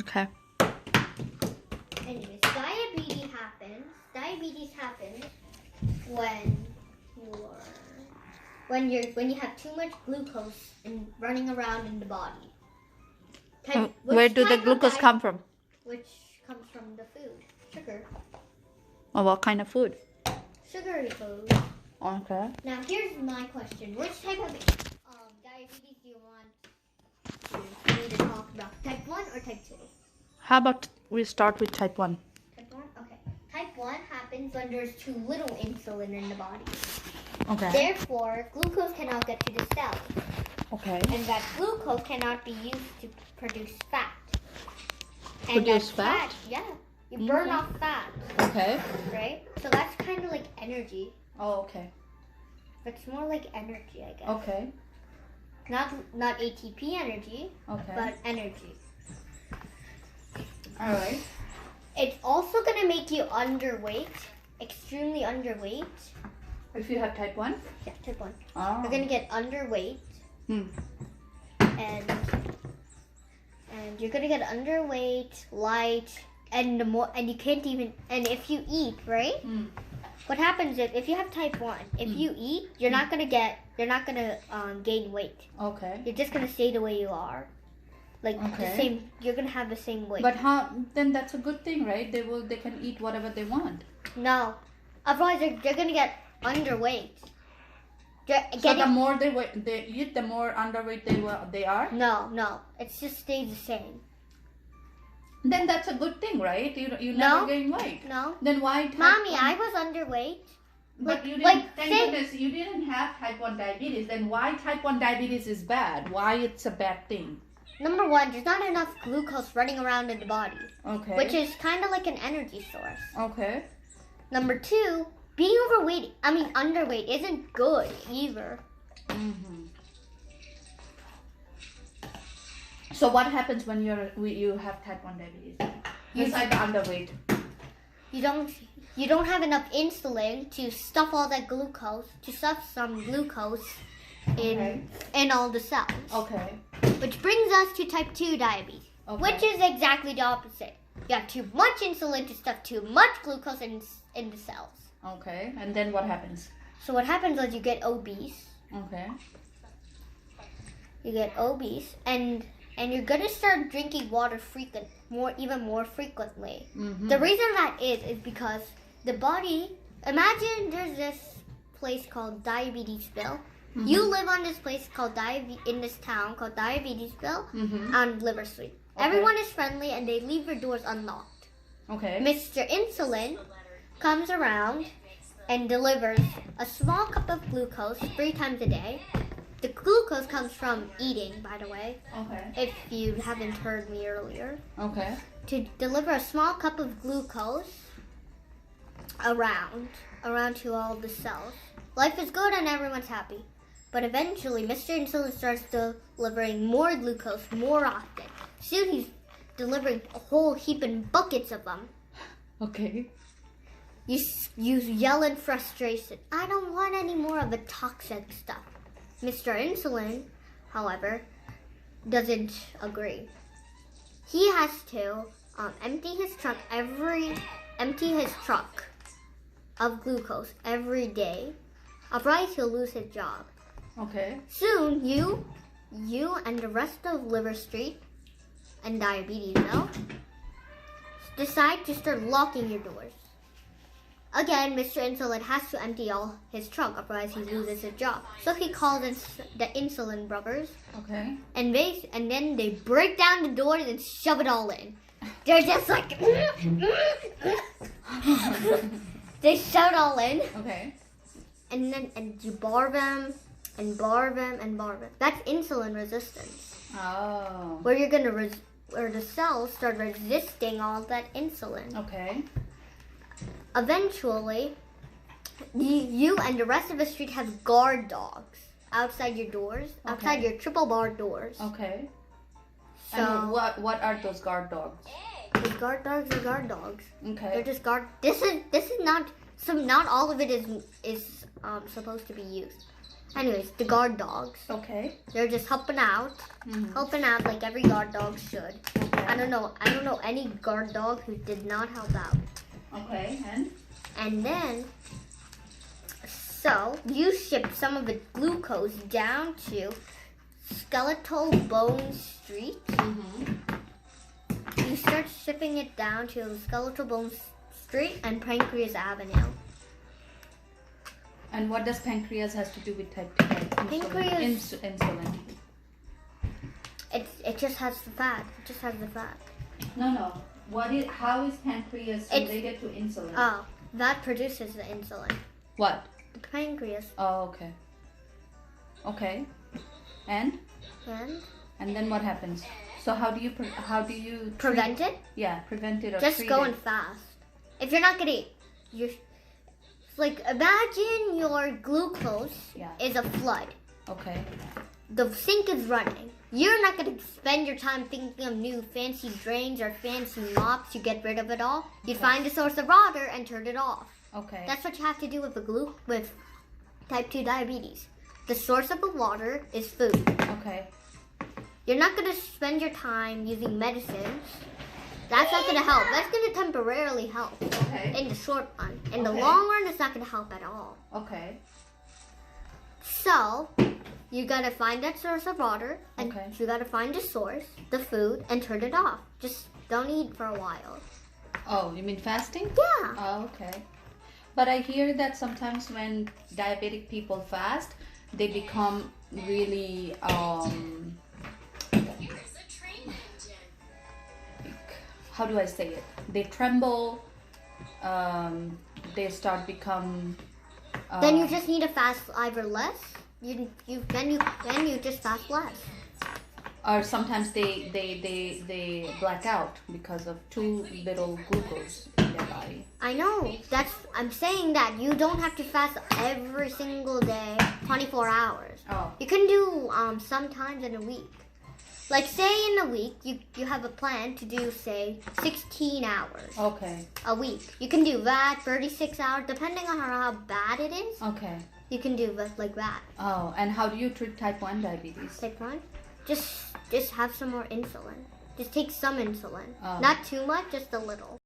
Okay. Anyways, diabetes happens when you have too much glucose running around in the body. Where do the glucose come from? Which comes from the food, sugar. Or what kind of food? Sugary food. Okay. Now here's my question: which type of diabetes do you want me to talk about? Type 1 or type 2? How about we start with type 1? Type 1? Okay. Type 1 happens when there's too little insulin in the body. Okay. Therefore, glucose cannot get to the cell. Okay. And that glucose cannot be used to produce fat. Produce fat? Yeah. You burn off fat. Okay. Right? So that's kind of like energy. Oh, okay. It's more like energy, I guess. Okay. Not ATP energy, Okay. but energy. All right. It's also going to make you underweight, extremely underweight. If you have type 1? Yeah, type 1. Oh. You're going to get underweight. And you're going to get underweight, light, and you can't even, and if you eat, right? What happens if you have type 1, if you eat, you're not going to gain weight. Okay. You're just going to stay the way you are. Like the same, you're going to have the same weight. But then that's a good thing, right? They can eat whatever they want. No. Otherwise they're going to get underweight. So the more they eat, the more underweight they are? No. It just stays the same. Then that's a good thing, right? You never gain weight. No. Then why type Mommy, 1? I was underweight. But you didn't, thank goodness you didn't have type 1 diabetes. Then why type 1 diabetes is bad? Why it's a bad thing? Number 1, there's not enough glucose running around in the body. Okay. Which is kind of like an energy source. Okay. Number 2, being underweight isn't good either. So what happens when you have type 1 diabetes? Besides the underweight. You don't have enough insulin to stuff all that glucose, to stuff some glucose in all the cells. Okay. Which brings us to type 2 diabetes, which is exactly the opposite. You have too much insulin to stuff too much glucose in the cells. Okay. And then what happens? So what happens is you get obese. Okay. You get obese, and you're gonna start drinking water even more frequently. The reason that is because the body. Imagine there's this place called Diabetesville. You live on this place in this town called Diabetesville on Liver Street. Okay. Everyone is friendly and they leave your doors unlocked. Okay. Mr. Insulin comes around and delivers a small cup of glucose 3 times a day. The glucose comes from eating, by the way. Okay. If you haven't heard me earlier. Okay. To deliver a small cup of glucose around to all the cells. Life is good and everyone's happy. But eventually, Mr. Insulin starts delivering more glucose more often. Soon he's delivering a whole heap in buckets of them. Okay. You yell in frustration, I don't want any more of the toxic stuff. Mr. Insulin, however, doesn't agree. He has to empty his truck of glucose every day. Otherwise, he'll lose his job. Okay. Soon, you and the rest of Liver Street and Diabetesville decide to start locking your doors. Again, Mr. Insulin has to empty all his truck, otherwise he loses his job. So he calls in the Insulin Brothers. Okay. And then they break down the doors and shove it all in. They're just like they shove it all in. Okay. And you bar them and bar them and bar them. That's insulin resistance. Oh. Where the cells start resisting all that insulin. Okay. Eventually, you and the rest of the street have guard dogs outside your doors, outside your triple bar doors. Okay. So and what are those guard dogs? The guard dogs are guard dogs. Okay. They're just guard. This is not. So not all of it is supposed to be used. Anyways, the guard dogs. Okay. They're just helping out like every guard dog should. Okay. I don't know any guard dog who did not help out. Okay, And then, so you ship some of the glucose down to Skeletal Bone Street. You start shipping it down to Skeletal Bone Street and Pancreas Avenue. And what does pancreas has to do with type 2 Pancreas- insulin? It just has the fat. It just has the fat. No. How is pancreas related to insulin? Oh, that produces the insulin. What? The pancreas. Oh, okay. Okay. And then what happens? So how do you Prevent it? Yeah, prevent it or Just treat going it? fast. If you're not gonna, imagine your glucose is a flood. Okay. The sink is running. You're not gonna spend your time thinking of new fancy drains or fancy mops to get rid of it all. You'd find a source of water and turn it off. Okay. That's what you have to do with type 2 diabetes. The source of the water is food. Okay. You're not gonna spend your time using medicines. That's not gonna help. That's gonna temporarily help in the short run. In the long run, it's not gonna help at all. Okay. So, you gotta find that source of water, and you gotta find the source, the food, and turn it off. Just don't eat for a while. Oh, you mean fasting? Yeah. Oh, okay. But I hear that sometimes when diabetic people fast, they become really how do I say it? They tremble. They start become. Then you just need to fast either less. Then you just fast less. Or sometimes they black out because of too little glucose in their body. I know. I'm saying that you don't have to fast every single day, 24 hours. Oh. You can do sometimes in a week. Like say in a week, you have a plan to do say 16 hours. Okay. A week. You can do that, 36 hours, depending on how bad it is. Okay. You can do it like that. Oh, and how do you treat type 1 diabetes? Type 1? Just have some more insulin. Just take some insulin. Oh. Not too much, just a little.